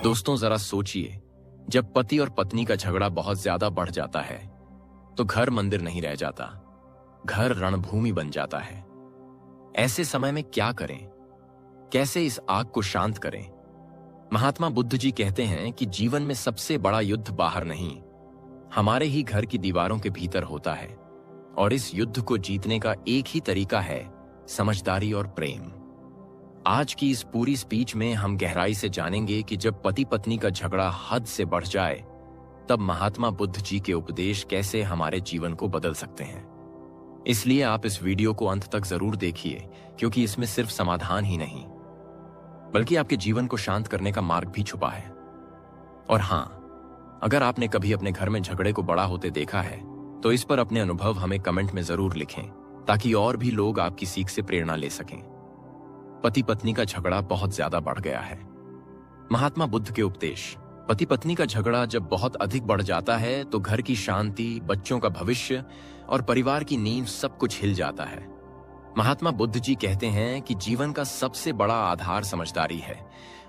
दोस्तों, जरा सोचिए, जब पति और पत्नी का झगड़ा बहुत ज्यादा बढ़ जाता है तो घर मंदिर नहीं रह जाता, घर रणभूमि बन जाता है। ऐसे समय में क्या करें? कैसे इस आग को शांत करें? महात्मा बुद्ध जी कहते हैं कि जीवन में सबसे बड़ा युद्ध बाहर नहीं, हमारे ही घर की दीवारों के भीतर होता है। और इस युद्ध को जीतने का एक ही तरीका है, समझदारी और प्रेम। आज की इस पूरी स्पीच में हम गहराई से जानेंगे कि जब पति पत्नी का झगड़ा हद से बढ़ जाए तब महात्मा बुद्ध जी के उपदेश कैसे हमारे जीवन को बदल सकते हैं। इसलिए आप इस वीडियो को अंत तक जरूर देखिए, क्योंकि इसमें सिर्फ समाधान ही नहीं बल्कि आपके जीवन को शांत करने का मार्ग भी छुपा है। और हां, अगर आपने कभी अपने घर में झगड़े को बड़ा होते देखा है तो इस पर अपने अनुभव हमें कमेंट में जरूर लिखें, ताकि और भी लोग आपकी सीख से प्रेरणा ले सकें। पति पत्नी का झगड़ा बहुत ज्यादा बढ़ गया है। महात्मा बुद्ध के उपदेश। पति पत्नी का झगड़ा जब बहुत अधिक बढ़ जाता है तो घर की शांति, बच्चों का भविष्य और परिवार की नींव सब कुछ हिल जाता है। महात्मा बुद्ध जी कहते हैं कि जीवन का सबसे बड़ा आधार समझदारी है,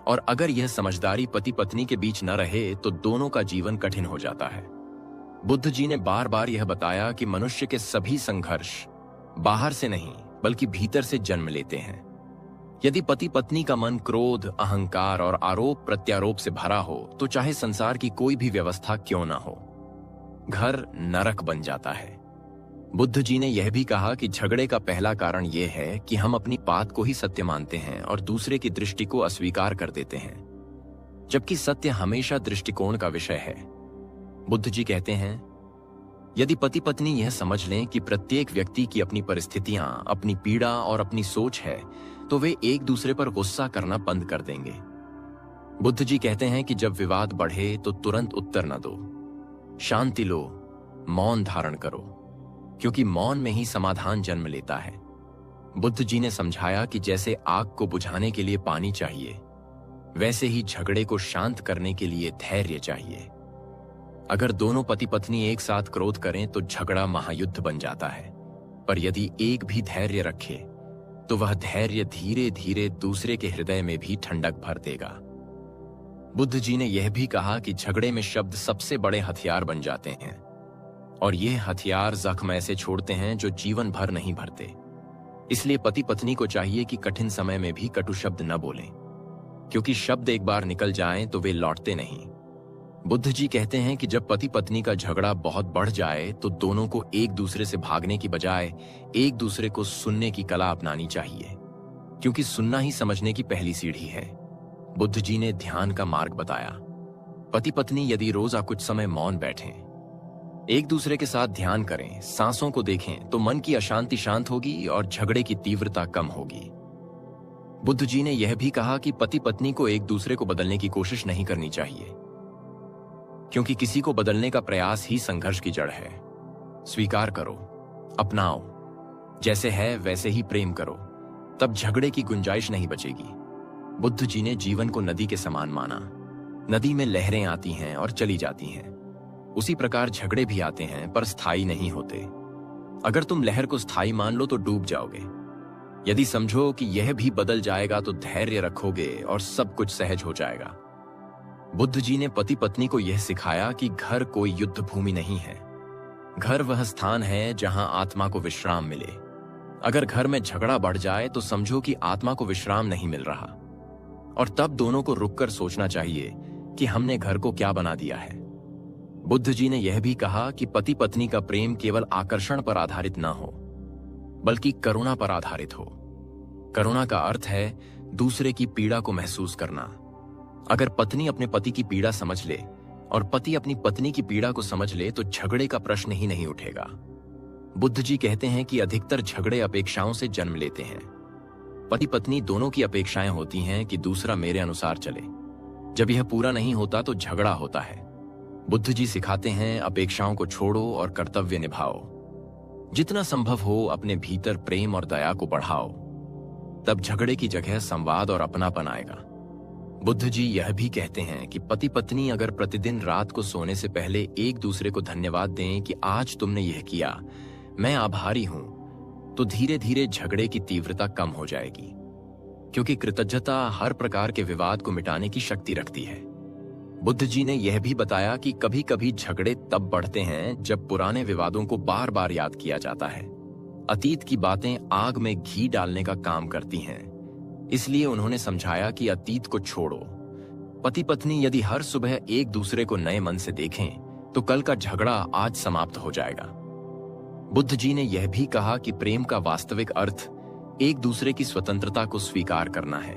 और अगर यह समझदारी पति पत्नी के बीच न रहे तो दोनों का जीवन कठिन हो जाता है। बुद्ध जी ने बार बार यह बताया कि मनुष्य के सभी संघर्ष बाहर से नहीं बल्कि भीतर से जन्म लेते हैं। यदि पति पत्नी का मन क्रोध, अहंकार और आरोप प्रत्यारोप से भरा हो तो चाहे संसार की कोई भी व्यवस्था क्यों ना हो, घर नरक बन जाता है। बुद्ध जी ने यह भी कहा कि झगड़े का पहला कारण यह है कि हम अपनी बात को ही सत्य मानते हैं और दूसरे की दृष्टि को अस्वीकार कर देते हैं, जबकि सत्य हमेशा दृष्टिकोण का विषय है। बुद्ध जी कहते हैं, यदि पति पत्नी यह समझ लें कि प्रत्येक व्यक्ति की अपनी परिस्थितियां, अपनी पीड़ा और अपनी सोच है, तो वे एक दूसरे पर गुस्सा करना बंद कर देंगे। बुद्ध जी कहते हैं कि जब विवाद बढ़े तो तुरंत उत्तर न दो, शांति लो, मौन धारण करो, क्योंकि मौन में ही समाधान जन्म लेता है। बुद्ध जी ने समझाया कि जैसे आग को बुझाने के लिए पानी चाहिए, वैसे ही झगड़े को शांत करने के लिए धैर्य चाहिए। अगर दोनों पति पत्नी एक साथ क्रोध करें तो झगड़ा महायुद्ध बन जाता है, पर यदि एक भी धैर्य रखे तो वह धैर्य धीरे धीरे दूसरे के हृदय में भी ठंडक भर देगा। बुद्ध जी ने यह भी कहा कि झगड़े में शब्द सबसे बड़े हथियार बन जाते हैं, और यह हथियार जख्म ऐसे छोड़ते हैं जो जीवन भर नहीं भरते। इसलिए पति पत्नी को चाहिए कि कठिन समय में भी कटु शब्द न बोलें, क्योंकि शब्द एक बार निकल जाएं तो वे लौटते नहीं। बुद्ध जी कहते हैं कि जब पति पत्नी का झगड़ा बहुत बढ़ जाए तो दोनों को एक दूसरे से भागने की बजाय एक दूसरे को सुनने की कला अपनानी चाहिए, क्योंकि सुनना ही समझने की पहली सीढ़ी है। बुद्ध जी ने ध्यान का मार्ग बताया। पति पत्नी यदि रोजा कुछ समय मौन बैठें, एक दूसरे के साथ ध्यान करें, सांसों को देखें, तो मन की अशांति शांत होगी और झगड़े की तीव्रता कम होगी। बुद्ध जी ने यह भी कहा कि पति पत्नी को एक दूसरे को बदलने की कोशिश नहीं करनी चाहिए, क्योंकि किसी को बदलने का प्रयास ही संघर्ष की जड़ है। स्वीकार करो, अपनाओ, जैसे है वैसे ही प्रेम करो, तब झगड़े की गुंजाइश नहीं बचेगी। बुद्ध जी ने जीवन को नदी के समान माना। नदी में लहरें आती हैं और चली जाती हैं, उसी प्रकार झगड़े भी आते हैं पर स्थायी नहीं होते। अगर तुम लहर को स्थायी मान लो तो डूब जाओगे। यदि समझो कि यह भी बदल जाएगा तो धैर्य रखोगे और सब कुछ सहज हो जाएगा। बुद्ध जी ने पति पत्नी को यह सिखाया कि घर कोई युद्ध भूमि नहीं है, घर वह स्थान है जहां आत्मा को विश्राम मिले। अगर घर में झगड़ा बढ़ जाए तो समझो कि आत्मा को विश्राम नहीं मिल रहा, और तब दोनों को रुककर सोचना चाहिए कि हमने घर को क्या बना दिया है। बुद्ध जी ने यह भी कहा कि पति पत्नी का प्रेम केवल आकर्षण पर आधारित न हो, बल्कि करुणा पर आधारित हो। करुणा का अर्थ है दूसरे की पीड़ा को महसूस करना। अगर पत्नी अपने पति की पीड़ा समझ ले और पति अपनी पत्नी की पीड़ा को समझ ले तो झगड़े का प्रश्न ही नहीं उठेगा। बुद्ध जी कहते हैं कि अधिकतर झगड़े अपेक्षाओं से जन्म लेते हैं। पति पत्नी दोनों की अपेक्षाएं होती हैं कि दूसरा मेरे अनुसार चले। जब यह पूरा नहीं होता तो झगड़ा होता है। बुद्ध जी सिखाते हैं, अपेक्षाओं को छोड़ो और कर्तव्य निभाओ। जितना संभव हो अपने भीतर प्रेम और दया को बढ़ाओ, तब झगड़े की जगह संवाद और अपनापन आएगा। बुद्ध जी यह भी कहते हैं कि पति पत्नी अगर प्रतिदिन रात को सोने से पहले एक दूसरे को धन्यवाद दें कि आज तुमने यह किया, मैं आभारी हूं, तो धीरे धीरे झगड़े की तीव्रता कम हो जाएगी, क्योंकि कृतज्ञता हर प्रकार के विवाद को मिटाने की शक्ति रखती है। बुद्ध जी ने यह भी बताया कि कभी कभी झगड़े तब बढ़ते हैं जब पुराने विवादों को बार बार याद किया जाता है। अतीत की बातें आग में घी डालने का काम करती हैं। इसलिए उन्होंने समझाया कि अतीत को छोड़ो। पति पत्नी यदि हर सुबह एक दूसरे को नए मन से देखें तो कल का झगड़ा आज समाप्त हो जाएगा। बुद्ध जी ने यह भी कहा कि प्रेम का वास्तविक अर्थ एक दूसरे की स्वतंत्रता को स्वीकार करना है।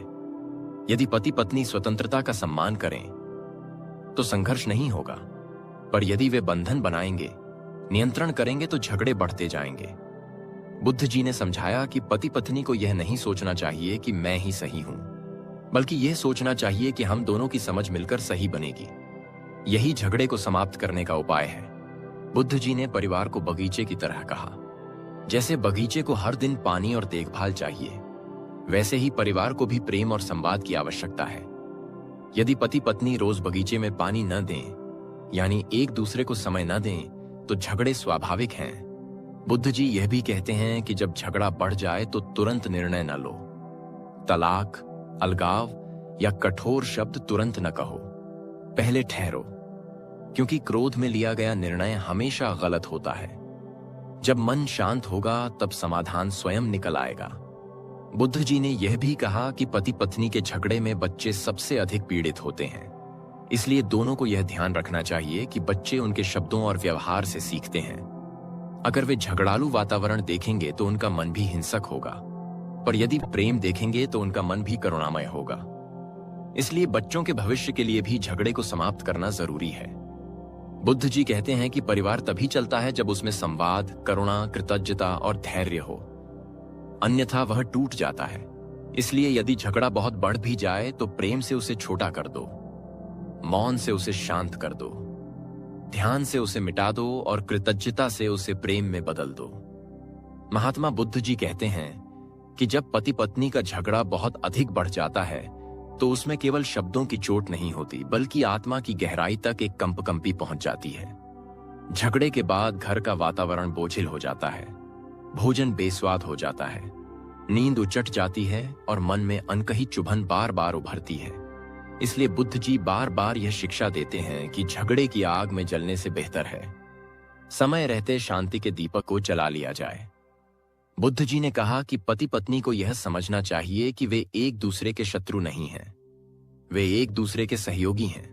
यदि पति पत्नी स्वतंत्रता का सम्मान करें तो संघर्ष नहीं होगा, पर यदि वे बंधन बनाएंगे, नियंत्रण करेंगे तो झगड़े बढ़ते जाएंगे। बुद्ध जी ने समझाया कि पति पत्नी को यह नहीं सोचना चाहिए कि मैं ही सही हूं, बल्कि यह सोचना चाहिए कि हम दोनों की समझ मिलकर सही बनेगी। यही झगड़े को समाप्त करने का उपाय है। बुद्ध जी ने परिवार को बगीचे की तरह कहा। जैसे बगीचे को हर दिन पानी और देखभाल चाहिए, वैसे ही परिवार को भी प्रेम और संवाद की आवश्यकता है। यदि पति पत्नी रोज बगीचे में पानी न दें, यानी एक दूसरे को समय न दें, तो झगड़े स्वाभाविक हैं। बुद्ध जी यह भी कहते हैं कि जब झगड़ा बढ़ जाए तो तुरंत निर्णय न लो। तलाक, अलगाव या कठोर शब्द तुरंत न कहो। पहले ठहरो, क्योंकि क्रोध में लिया गया निर्णय हमेशा गलत होता है। जब मन शांत होगा तब समाधान स्वयं निकल आएगा। बुद्ध जी ने यह भी कहा कि पति पत्नी के झगड़े में बच्चे सबसे अधिक पीड़ित होते हैं। इसलिए दोनों को यह ध्यान रखना चाहिए कि बच्चे उनके शब्दों और व्यवहार से सीखते हैं। अगर वे झगड़ालू वातावरण देखेंगे तो उनका मन भी हिंसक होगा, पर यदि प्रेम देखेंगे तो उनका मन भी करुणामय होगा। इसलिए बच्चों के भविष्य के लिए भी झगड़े को समाप्त करना जरूरी है। बुद्ध जी कहते हैं कि परिवार तभी चलता है जब उसमें संवाद, करुणा, कृतज्ञता और धैर्य हो, अन्यथा वह टूट जाता है। इसलिए यदि झगड़ा बहुत बढ़ भी जाए तो प्रेम से उसे छोटा कर दो, मौन से उसे शांत कर दो, ध्यान से उसे मिटा दो और कृतज्ञता से उसे प्रेम में बदल दो। महात्मा बुद्ध जी कहते हैं कि जब पति पत्नी का झगड़ा बहुत अधिक बढ़ जाता है तो उसमें केवल शब्दों की चोट नहीं होती, बल्कि आत्मा की गहराई तक एक कंपकंपी पहुंच जाती है। झगड़े के बाद घर का वातावरण बोझिल हो जाता है, भोजन बेस्वाद हो जाता है, नींद उचट जाती है और मन में अनकही चुभन बार बार उभरती है। इसलिए बुद्ध जी बार बार यह शिक्षा देते हैं कि झगड़े की आग में जलने से बेहतर है समय रहते शांति के दीपक को जला लिया जाए। बुद्ध जी ने कहा कि पति पत्नी को यह समझना चाहिए कि वे एक दूसरे के शत्रु नहीं हैं, वे एक दूसरे के सहयोगी हैं।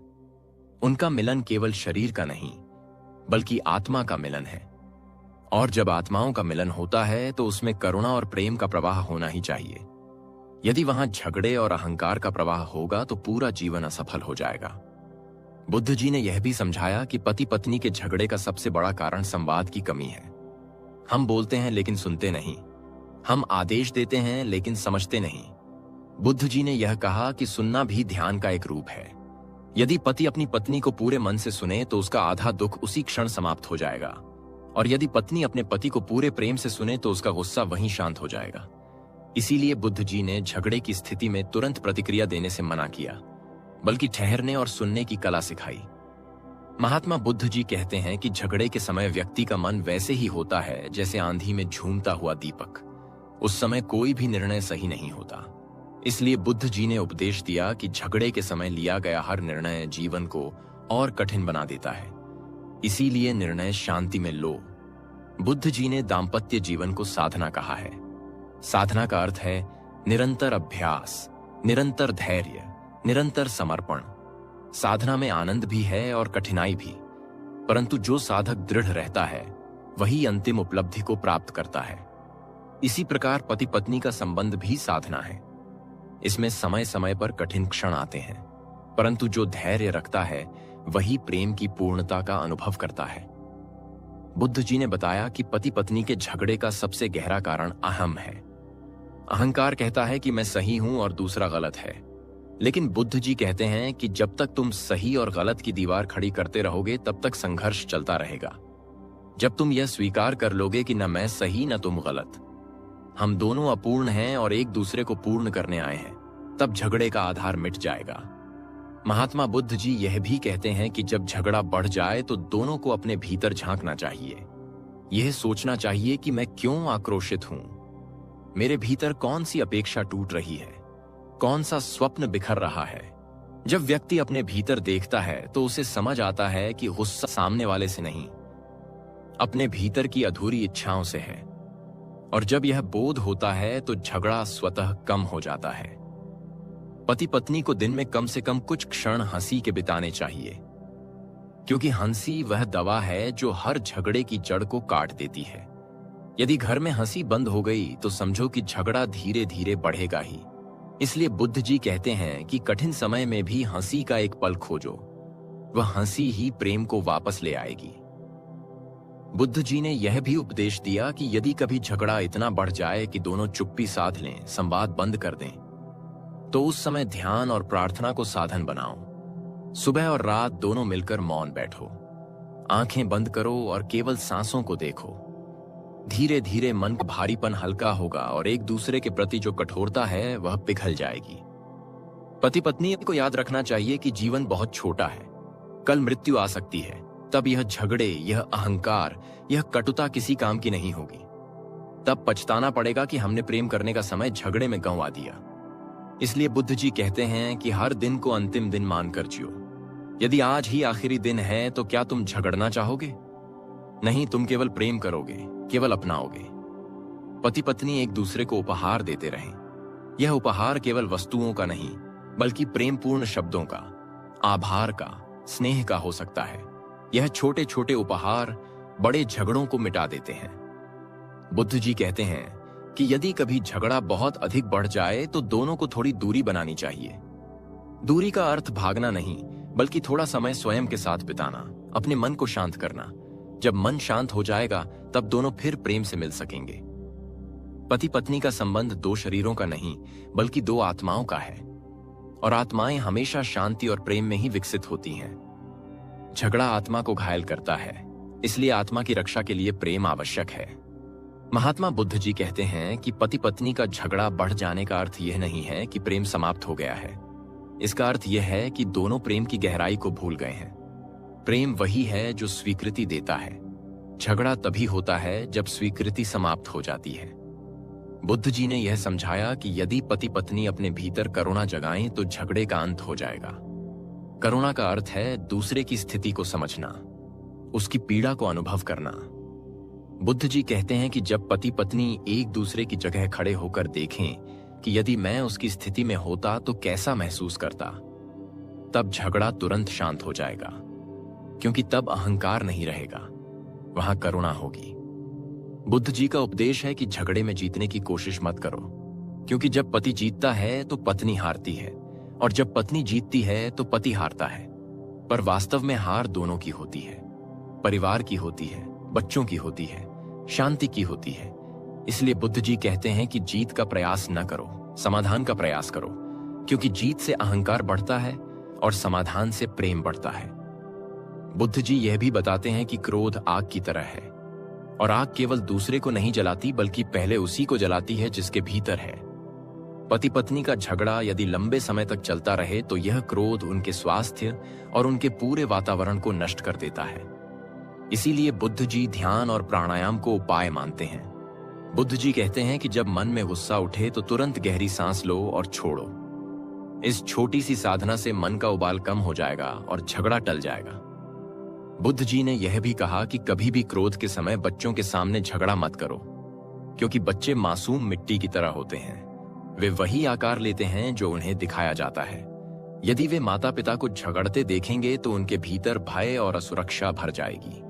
उनका मिलन केवल शरीर का नहीं, बल्कि आत्मा का मिलन है। और जब आत्माओं का मिलन होता है तो उसमें करुणा और प्रेम का प्रवाह होना ही चाहिए। यदि वहां झगड़े और अहंकार का प्रवाह होगा तो पूरा जीवन असफल हो जाएगा। बुद्ध जी ने यह भी समझाया कि पति पत्नी के झगड़े का सबसे बड़ा कारण संवाद की कमी है। हम बोलते हैं लेकिन सुनते नहीं, हम आदेश देते हैं लेकिन समझते नहीं। बुद्ध जी ने यह कहा कि सुनना भी ध्यान का एक रूप है। यदि पति अपनी पत्नी को पूरे मन से सुने तो उसका आधा दुख उसी क्षण समाप्त हो जाएगा, और यदि पत्नी अपने पति को पूरे प्रेम से सुने तो उसका गुस्सा वहीं शांत हो जाएगा। इसीलिए बुद्ध जी ने झगड़े की स्थिति में तुरंत प्रतिक्रिया देने से मना किया, बल्कि ठहरने और सुनने की कला सिखाई। महात्मा बुद्ध जी कहते हैं कि झगड़े के समय व्यक्ति का मन वैसे ही होता है जैसे आंधी में झूमता हुआ दीपक। उस समय कोई भी निर्णय सही नहीं होता। इसलिए बुद्ध जी ने उपदेश दिया कि झगड़े के समय लिया गया हर निर्णय जीवन को और कठिन बना देता है। इसीलिए निर्णय शांति में लो। बुद्ध जी ने दाम्पत्य जीवन को साधना कहा है। साधना का अर्थ है निरंतर अभ्यास, निरंतर धैर्य, निरंतर समर्पण। साधना में आनंद भी है और कठिनाई भी, परंतु जो साधक दृढ़ रहता है वही अंतिम उपलब्धि को प्राप्त करता है। इसी प्रकार पति पत्नी का संबंध भी साधना है। इसमें समय समय पर कठिन क्षण आते हैं, परंतु जो धैर्य रखता है वही प्रेम की पूर्णता का अनुभव करता है। बुद्ध जी ने बताया कि पति पत्नी के झगड़े का सबसे गहरा कारण अहम है। अहंकार कहता है कि मैं सही हूं और दूसरा गलत है, लेकिन बुद्ध जी कहते हैं कि जब तक तुम सही और गलत की दीवार खड़ी करते रहोगे तब तक संघर्ष चलता रहेगा। जब तुम यह स्वीकार कर लोगे कि न मैं सही न तुम गलत, हम दोनों अपूर्ण हैं और एक दूसरे को पूर्ण करने आए हैं, तब झगड़े का आधार मिट जाएगा। महात्मा बुद्ध जी यह भी कहते हैं कि जब झगड़ा बढ़ जाए तो दोनों को अपने भीतर झांकना चाहिए। यह सोचना चाहिए कि मैं क्यों आक्रोशित हूं, मेरे भीतर कौन सी अपेक्षा टूट रही है, कौन सा स्वप्न बिखर रहा है। जब व्यक्ति अपने भीतर देखता है तो उसे समझ आता है कि गुस्सा सामने वाले से नहीं, अपने भीतर की अधूरी इच्छाओं से है। और जब यह बोध होता है तो झगड़ा स्वतः कम हो जाता है। पति पत्नी को दिन में कम से कम कुछ क्षण हंसी के बिताने चाहिए, क्योंकि हंसी वह दवा है जो हर झगड़े की जड़ को काट देती है। यदि घर में हंसी बंद हो गई तो समझो कि झगड़ा धीरे धीरे बढ़ेगा ही। इसलिए बुद्ध जी कहते हैं कि कठिन समय में भी हंसी का एक पल खोजो, वह हंसी ही प्रेम को वापस ले आएगी। बुद्ध जी ने यह भी उपदेश दिया कि यदि कभी झगड़ा इतना बढ़ जाए कि दोनों चुप्पी साध लें, संवाद बंद कर दें, तो उस समय ध्यान और प्रार्थना को साधन बनाओ। सुबह और रात दोनों मिलकर मौन बैठो, आंखें बंद करो और केवल सांसों को देखो। धीरे धीरे मन का भारीपन हल्का होगा और एक दूसरे के प्रति जो कठोरता है वह पिघल जाएगी। पति पत्नी को याद रखना चाहिए कि जीवन बहुत छोटा है, कल मृत्यु आ सकती है। तब यह झगड़े, यह अहंकार, यह कटुता किसी काम की नहीं होगी। तब पछताना पड़ेगा कि हमने प्रेम करने का समय झगड़े में गंवा दिया। इसलिए बुद्ध जी कहते हैं कि हर दिन को अंतिम दिन मानकर जियो। यदि आज ही आखिरी दिन है तो क्या तुम झगड़ना चाहोगे? नहीं, तुम केवल प्रेम करोगे, केवल अपनाओगे। पति पत्नी एक दूसरे को उपहार देते रहें। यह उपहार केवल वस्तुओं का नहीं, बल्कि प्रेमपूर्ण शब्दों का, आभार का, स्नेह का हो सकता है। यह छोटे छोटे उपहार बड़े झगड़ों को मिटा देते हैं। बुद्ध जी कहते हैं कि यदि कभी झगड़ा बहुत अधिक बढ़ जाए तो दोनों को थोड़ी दूरी बनानी चाहिए। दूरी का अर्थ भागना नहीं, बल्कि थोड़ा समय स्वयं के साथ बिताना, अपने मन को शांत करना। जब मन शांत हो जाएगा तब दोनों फिर प्रेम से मिल सकेंगे। पति पत्नी का संबंध दो शरीरों का नहीं, बल्कि दो आत्माओं का है, और आत्माएं हमेशा शांति और प्रेम में ही विकसित होती हैं। झगड़ा आत्मा को घायल करता है, इसलिए आत्मा की रक्षा के लिए प्रेम आवश्यक है। महात्मा बुद्ध जी कहते हैं कि पति पत्नी का झगड़ा बढ़ जाने का अर्थ यह नहीं है कि प्रेम समाप्त हो गया है। इसका अर्थ यह है कि दोनों प्रेम की गहराई को भूल गए हैं। प्रेम वही है जो स्वीकृति देता है। झगड़ा तभी होता है जब स्वीकृति समाप्त हो जाती है। बुद्ध जी ने यह समझाया कि यदि पति पत्नी अपने भीतर करुणा जगाएं तो झगड़े का अंत हो जाएगा। करुणा का अर्थ है दूसरे की स्थिति को समझना, उसकी पीड़ा को अनुभव करना। बुद्ध जी कहते हैं कि जब पति पत्नी एक दूसरे की जगह खड़े होकर देखें कि यदि मैं उसकी स्थिति में होता तो कैसा महसूस करता, तब झगड़ा तुरंत शांत हो जाएगा, क्योंकि तब अहंकार नहीं रहेगा, वहां करुणा होगी। बुद्ध जी का उपदेश है कि झगड़े में जीतने की कोशिश मत करो, क्योंकि जब पति जीतता है तो पत्नी हारती है, और जब पत्नी जीतती है तो पति हारता है। पर वास्तव में हार दोनों की होती है, परिवार की होती है, बच्चों की होती है, शांति की होती है। इसलिए बुद्ध जी कहते हैं कि जीत का प्रयास न करो, समाधान का प्रयास करो, क्योंकि जीत से अहंकार बढ़ता है और समाधान से प्रेम बढ़ता है। बुद्ध जी यह भी बताते हैं कि क्रोध आग की तरह है, और आग केवल दूसरे को नहीं जलाती बल्कि पहले उसी को जलाती है जिसके भीतर है। पति पत्नी का झगड़ा यदि लंबे समय तक चलता रहे तो यह क्रोध उनके स्वास्थ्य और उनके पूरे वातावरण को नष्ट कर देता है। इसीलिए बुद्ध जी ध्यान और प्राणायाम को उपाय मानते हैं। बुद्ध जी कहते हैं कि जब मन में गुस्सा उठे तो तुरंत गहरी सांस लो और छोड़ो। इस छोटी सी साधना से मन का उबाल कम हो जाएगा और झगड़ा टल जाएगा। बुद्ध जी ने यह भी कहा कि कभी भी क्रोध के समय बच्चों के सामने झगड़ा मत करो, क्योंकि बच्चे मासूम मिट्टी की तरह होते हैं। वे वही आकार लेते हैं जो उन्हें दिखाया जाता है। यदि वे माता पिता को झगड़ते देखेंगे तो उनके भीतर भय और असुरक्षा भर जाएगी।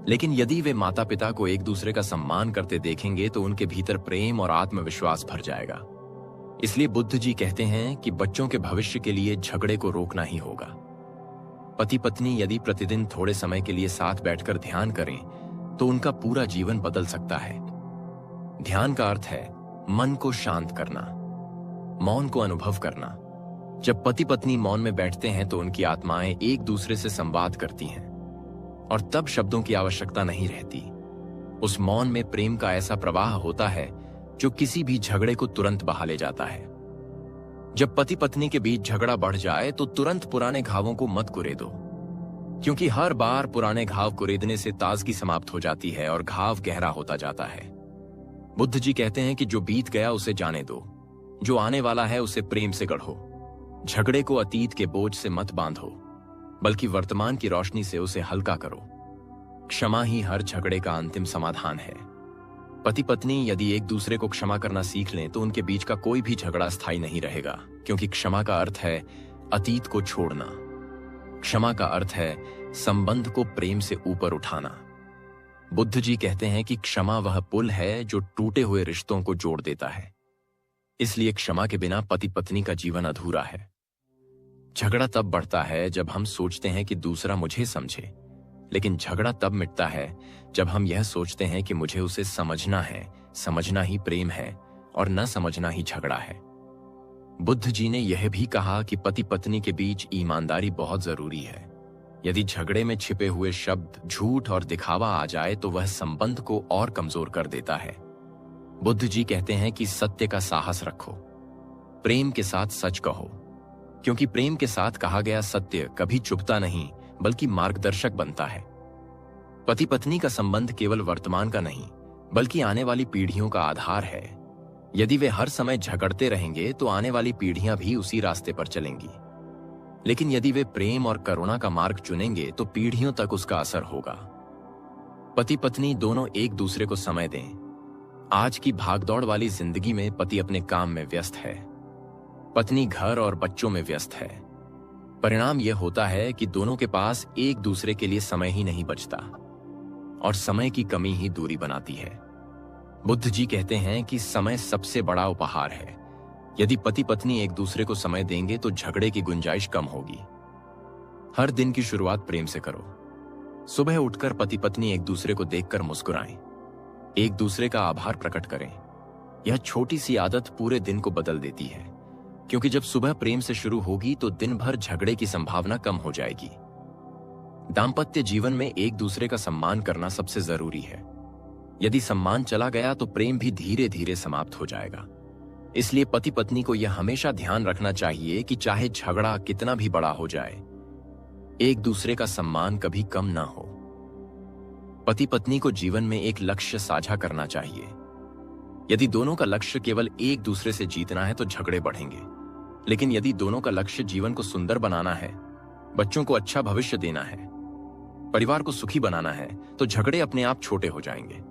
लेकिन यदि वे माता पिता को एक दूसरे का सम्मान करते देखेंगे तो उनके भीतर प्रेम और आत्मविश्वास भर जाएगा। इसलिए बुद्ध जी कहते हैं कि बच्चों के भविष्य के लिए झगड़े को रोकना ही होगा। पति पत्नी यदि प्रतिदिन थोड़े समय के लिए साथ बैठकर ध्यान करें तो उनका पूरा जीवन बदल सकता है। ध्यान का अर्थ है मन को शांत करना, मौन को अनुभव करना। जब पति पत्नी मौन में बैठते हैं तो उनकी आत्माएं एक दूसरे से संवाद करती हैं, और तब शब्दों की आवश्यकता नहीं रहती। उस मौन में प्रेम का ऐसा प्रवाह होता है जो किसी भी झगड़े को तुरंत बहा ले जाता है। जब पति पत्नी के बीच झगड़ा बढ़ जाए तो तुरंत पुराने घावों को मत कुरेदो, क्योंकि हर बार पुराने घाव कुरेदने से ताजगी समाप्त हो जाती है और घाव गहरा होता जाता है। बुद्ध जी कहते हैं कि जो बीत गया उसे जाने दो, जो आने वाला है उसे प्रेम से गढ़ो। झगड़े को अतीत के बोझ से मत बांधो, बल्कि वर्तमान की रोशनी से उसे हल्का करो। क्षमा ही हर झगड़े का अंतिम समाधान है। पति पत्नी यदि एक दूसरे को क्षमा करना सीख लें तो उनके बीच का कोई भी झगड़ा स्थायी नहीं रहेगा, क्योंकि क्षमा का अर्थ है अतीत को छोड़ना। क्षमा का अर्थ है संबंध को प्रेम से ऊपर उठाना। बुद्ध जी कहते हैं कि क्षमा वह पुल है जो टूटे हुए रिश्तों को जोड़ देता है। इसलिए क्षमा के बिना पति पत्नी का जीवन अधूरा है। झगड़ा तब बढ़ता है जब हम सोचते हैं कि दूसरा मुझे समझे, लेकिन झगड़ा तब मिटता है जब हम यह सोचते हैं कि मुझे उसे समझना है, समझना ही प्रेम है और न समझना ही झगड़ा है। बुद्ध जी ने यह भी कहा कि पति पत्नी के बीच ईमानदारी बहुत जरूरी है। यदि झगड़े में छिपे हुए शब्द, झूठ और दिखावा आ जाए तो वह संबंध को और कमजोर कर देता है। बुद्ध जी कहते हैं कि सत्य का साहस रखो, प्रेम के साथ सच कहो, क्योंकि प्रेम के साथ कहा गया सत्य कभी चुभता नहीं बल्कि मार्गदर्शक बनता है। पति पत्नी का संबंध केवल वर्तमान का नहीं बल्कि आने वाली पीढ़ियों का आधार है। यदि वे हर समय झगड़ते रहेंगे तो आने वाली पीढ़ियां भी उसी रास्ते पर चलेंगी, लेकिन यदि वे प्रेम और करुणा का मार्ग चुनेंगे तो पीढ़ियों तक उसका असर होगा। पति पत्नी दोनों एक दूसरे को समय दें। आज की भागदौड़ वाली जिंदगी में पति अपने काम में व्यस्त है, पत्नी घर और बच्चों में व्यस्त है। परिणाम यह होता है कि दोनों के पास एक दूसरे के लिए समय ही नहीं बचता और समय की कमी ही दूरी बनाती है। बुद्ध जी कहते हैं कि समय सबसे बड़ा उपहार है। यदि पति पत्नी एक दूसरे को समय देंगे तो झगड़े की गुंजाइश कम होगी। हर दिन की शुरुआत प्रेम से करो। सुबह उठकर पति पत्नी एक दूसरे को देखकर मुस्कुराएं, एक दूसरे का आभार प्रकट करें। यह छोटी सी आदत पूरे दिन को बदल देती है, क्योंकि जब सुबह प्रेम से शुरू होगी तो दिन भर झगड़े की संभावना कम हो जाएगी। दाम्पत्य जीवन में एक दूसरे का सम्मान करना सबसे जरूरी है। यदि सम्मान चला गया तो प्रेम भी धीरे धीरे समाप्त हो जाएगा। इसलिए पति पत्नी को यह हमेशा ध्यान रखना चाहिए कि चाहे झगड़ा कितना भी बड़ा हो जाए, एक दूसरे का सम्मान कभी कम ना हो। पति पत्नी को जीवन में एक लक्ष्य साझा करना चाहिए। यदि दोनों का लक्ष्य केवल एक दूसरे से जीतना है तो झगड़े बढ़ेंगे, लेकिन यदि दोनों का लक्ष्य जीवन को सुंदर बनाना है, बच्चों को अच्छा भविष्य देना है, परिवार को सुखी बनाना है, तो झगड़े अपने आप छोटे हो जाएंगे।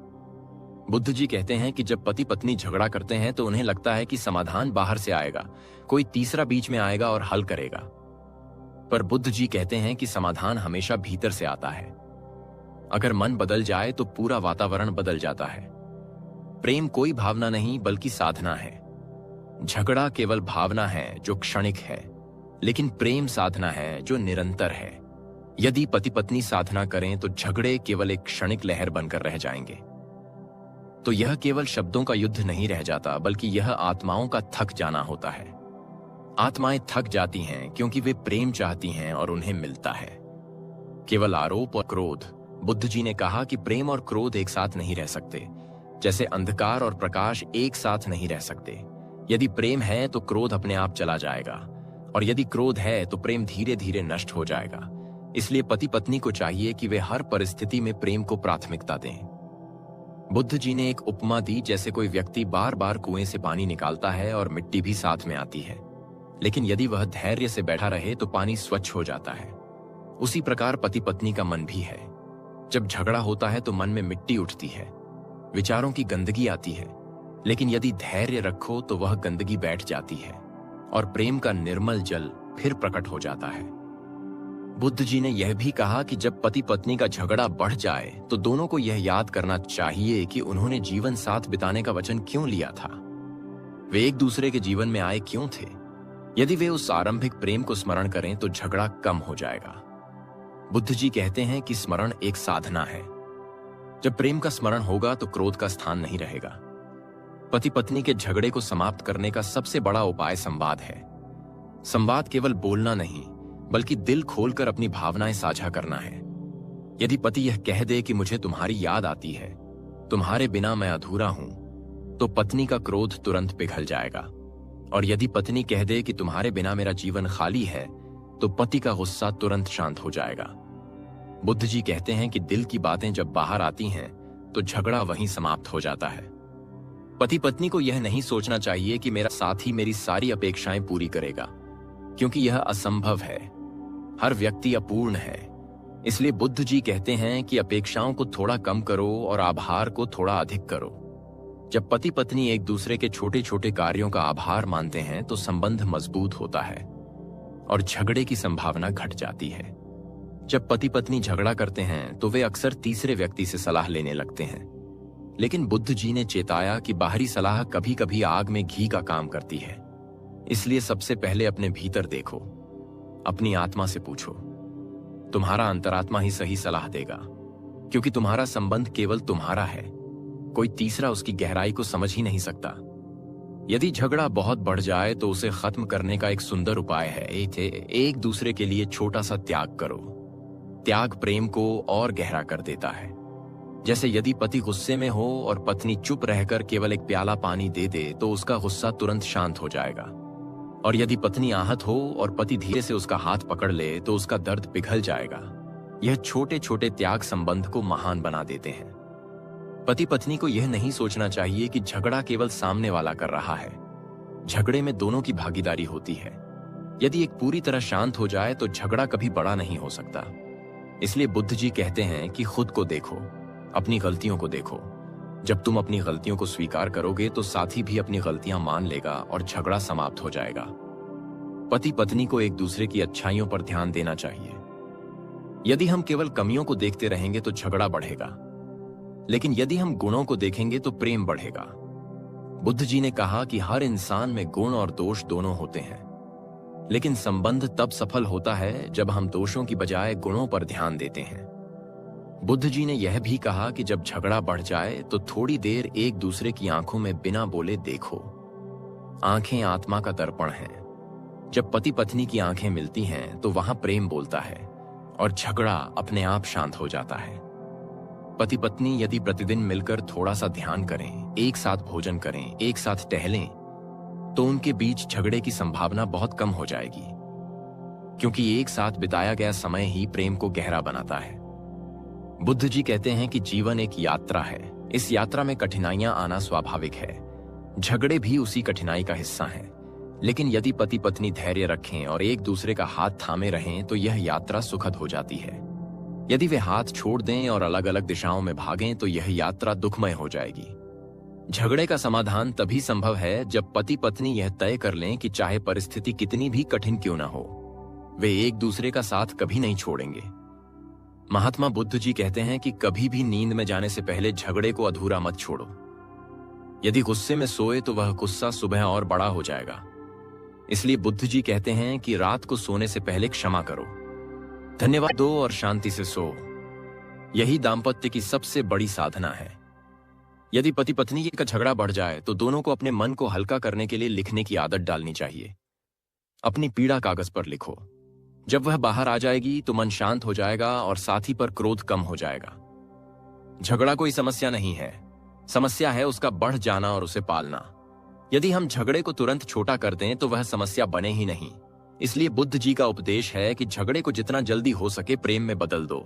बुद्ध जी कहते हैं कि जब पति पत्नी झगड़ा करते हैं तो उन्हें लगता है कि समाधान बाहर से आएगा, कोई तीसरा बीच में आएगा और हल करेगा। पर बुद्ध जी कहते हैं कि समाधान हमेशा भीतर से आता है। अगर मन बदल जाए तो पूरा वातावरण बदल जाता है। प्रेम कोई भावना नहीं बल्कि साधना है। झगड़ा केवल भावना है जो क्षणिक है, लेकिन प्रेम साधना है जो निरंतर है। यदि पति पत्नी साधना करें तो झगड़े केवल एक क्षणिक लहर बनकर रह जाएंगे। तो यह केवल शब्दों का युद्ध नहीं रह जाता, बल्कि यह आत्माओं का थक जाना होता है। आत्माएं थक जाती हैं क्योंकि वे प्रेम चाहती हैं और उन्हें मिलता है। केवल आरोप और क्रोध। बुद्ध जी ने कहा कि प्रेम और क्रोध एक साथ नहीं रह सकते, जैसे अंधकार और प्रकाश एक साथ नहीं रह सकते। यदि प्रेम है तो क्रोध अपने आप चला जाएगा, और यदि क्रोध है तो प्रेम धीरे धीरे नष्ट हो जाएगा। इसलिए पति पत्नी को चाहिए कि वे हर परिस्थिति में प्रेम को प्राथमिकता दें। बुद्ध जी ने एक उपमा दी, जैसे कोई व्यक्ति बार बार कुएं से पानी निकालता है और मिट्टी भी साथ में आती है, लेकिन यदि वह धैर्य से बैठा रहे तो पानी स्वच्छ हो जाता है। उसी प्रकार पति पत्नी का मन भी है। जब झगड़ा होता है तो मन में मिट्टी उठती है, विचारों की गंदगी आती है, लेकिन यदि धैर्य रखो तो वह गंदगी बैठ जाती है और प्रेम का निर्मल जल फिर प्रकट हो जाता है। बुद्ध जी ने यह भी कहा कि जब पति पत्नी का झगड़ा बढ़ जाए तो दोनों को यह याद करना चाहिए कि उन्होंने जीवन साथ बिताने का वचन क्यों लिया था। वे एक दूसरे के जीवन में आए क्यों थे। यदि वे उस आरंभिक प्रेम को स्मरण करें तो झगड़ा कम हो जाएगा। बुद्ध जी कहते हैं कि स्मरण एक साधना है। जब प्रेम का स्मरण होगा तो क्रोध का स्थान नहीं रहेगा। पति पत्नी के झगड़े को समाप्त करने का सबसे बड़ा उपाय संवाद है। संवाद केवल बोलना नहीं बल्कि दिल खोलकर अपनी भावनाएं साझा करना है। यदि पति यह कह दे कि मुझे तुम्हारी याद आती है, तुम्हारे बिना मैं अधूरा हूं, तो पत्नी का क्रोध तुरंत पिघल जाएगा। और यदि पत्नी कह दे कि तुम्हारे बिना मेरा जीवन खाली है, तो पति का गुस्सा तुरंत शांत हो जाएगा। बुद्ध जी कहते हैं कि दिल की बातें जब बाहर आती हैं तो झगड़ा वहीं समाप्त हो जाता है। पति पत्नी को यह नहीं सोचना चाहिए कि मेरा साथी मेरी सारी अपेक्षाएं पूरी करेगा। क्योंकि यह असंभव है। हर व्यक्ति अपूर्ण है। इसलिए बुद्ध जी कहते हैं कि अपेक्षाओं को थोड़ा कम करो और आभार को थोड़ा अधिक करो। जब पति पत्नी एक दूसरे के छोटे छोटे कार्यों का आभार मानते हैं तो संबंध मजबूत होता है और झगड़े की संभावना घट जाती है। जब पति पत्नी झगड़ा करते हैं तो वे अक्सर तीसरे व्यक्ति से सलाह लेने लगते हैं, लेकिन बुद्ध जी ने चेताया कि बाहरी सलाह कभी कभी आग में घी का काम करती है। इसलिए सबसे पहले अपने भीतर देखो, अपनी आत्मा से पूछो। तुम्हारा अंतरात्मा ही सही सलाह देगा, क्योंकि तुम्हारा संबंध केवल तुम्हारा है। कोई तीसरा उसकी गहराई को समझ ही नहीं सकता। यदि झगड़ा बहुत बढ़ जाए तो उसे खत्म करने का एक सुंदर उपाय है, एक दूसरे के लिए छोटा सा त्याग करो। त्याग प्रेम को और गहरा कर देता है। जैसे यदि पति गुस्से में हो और पत्नी चुप रहकर केवल एक प्याला पानी दे दे तो उसका गुस्सा तुरंत शांत हो जाएगा। और यदि पत्नी आहत हो और पति धीरे से उसका हाथ पकड़ ले तो उसका दर्द पिघल जाएगा। यह छोटे छोटे त्याग संबंध को महान बना देते हैं। पति पत्नी को यह नहीं सोचना चाहिए कि झगड़ा केवल सामने वाला कर रहा है। झगड़े में दोनों की भागीदारी होती है। यदि एक पूरी तरह शांत हो जाए तो झगड़ा कभी बड़ा नहीं हो सकता। इसलिए बुद्ध जी कहते हैं कि खुद को देखो, अपनी गलतियों को देखो। जब तुम अपनी गलतियों को स्वीकार करोगे तो साथी भी अपनी गलतियां मान लेगा और झगड़ा समाप्त हो जाएगा। पति पत्नी को एक दूसरे की अच्छाइयों पर ध्यान देना चाहिए। यदि हम केवल कमियों को देखते रहेंगे तो झगड़ा बढ़ेगा, लेकिन यदि हम गुणों को देखेंगे तो प्रेम बढ़ेगा। बुद्ध जी ने कहा कि हर इंसान में गुण और दोष दोनों होते हैं, लेकिन संबंध तब सफल होता है जब हम दोषों की बजाय गुणों पर ध्यान देते हैं। बुद्ध जी ने यह भी कहा कि जब झगड़ा बढ़ जाए तो थोड़ी देर एक दूसरे की आंखों में बिना बोले देखो। आंखें आत्मा का दर्पण हैं। जब पति पत्नी की आंखें मिलती हैं तो वहां प्रेम बोलता है और झगड़ा अपने आप शांत हो जाता है। पति पत्नी यदि प्रतिदिन मिलकर थोड़ा सा ध्यान करें, एक साथ भोजन करें, एक साथ टहलें, तो उनके बीच झगड़े की संभावना बहुत कम हो जाएगी, क्योंकि एक साथ बिताया गया समय ही प्रेम को गहरा बनाता है। बुद्ध जी कहते हैं कि जीवन एक यात्रा है। इस यात्रा में कठिनाइयां आना स्वाभाविक है। झगड़े भी उसी कठिनाई का हिस्सा हैं। लेकिन यदि पति पत्नी धैर्य रखें और एक दूसरे का हाथ थामे रहें तो यह यात्रा सुखद हो जाती है। यदि वे हाथ छोड़ दें और अलग अलग दिशाओं में भागें तो यह यात्रा दुखमय हो जाएगी। झगड़े का समाधान तभी संभव है जब पति पत्नी यह तय कर लें कि चाहे परिस्थिति कितनी भी कठिन क्यों ना हो, वे एक दूसरे का साथ कभी नहीं छोड़ेंगे। महात्मा बुद्ध जी कहते हैं कि कभी भी नींद में जाने से पहले झगड़े को अधूरा मत छोड़ो। यदि गुस्से में सोए तो वह गुस्सा सुबह और बड़ा हो जाएगा। इसलिए बुद्ध जी कहते हैं कि रात को सोने से पहले क्षमा करो, धन्यवाद दो और शांति से सो। यही दाम्पत्य की सबसे बड़ी साधना है। यदि पति पत्नी का झगड़ा बढ़ जाए तो दोनों को अपने मन को हल्का करने के लिए लिखने की आदत डालनी चाहिए। अपनी पीड़ा कागज पर लिखो। जब वह बाहर आ जाएगी तो मन शांत हो जाएगा और साथी पर क्रोध कम हो जाएगा। झगड़ा कोई समस्या नहीं है, समस्या है उसका बढ़ जाना और उसे पालना। यदि हम झगड़े को तुरंत छोटा कर दें तो वह समस्या बने ही नहीं। इसलिए बुद्ध जी का उपदेश है कि झगड़े को जितना जल्दी हो सके प्रेम में बदल दो।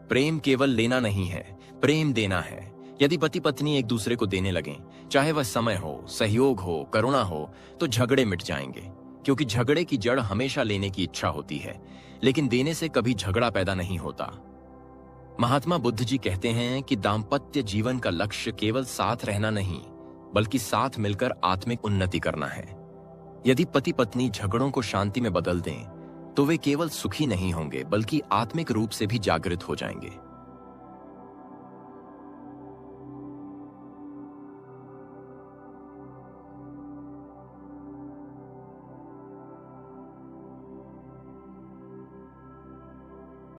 प्रेम केवल लेना नहीं है, प्रेम देना है। यदि पति पत्नी एक दूसरे को देने लगें, चाहे वह समय हो, सहयोग हो, करुणा हो, तो झगड़े मिट जाएंगे। क्योंकि झगड़े की जड़ हमेशा लेने की इच्छा होती है, लेकिन देने से कभी झगड़ा पैदा नहीं होता। महात्मा बुद्ध जी कहते हैं कि दाम्पत्य जीवन का लक्ष्य केवल साथ रहना नहीं, बल्कि साथ मिलकर आत्मिक उन्नति करना है। यदि पति पत्नी झगड़ों को शांति में बदल दें तो वे केवल सुखी नहीं होंगे बल्कि आत्मिक रूप से भी जागृत हो जाएंगे।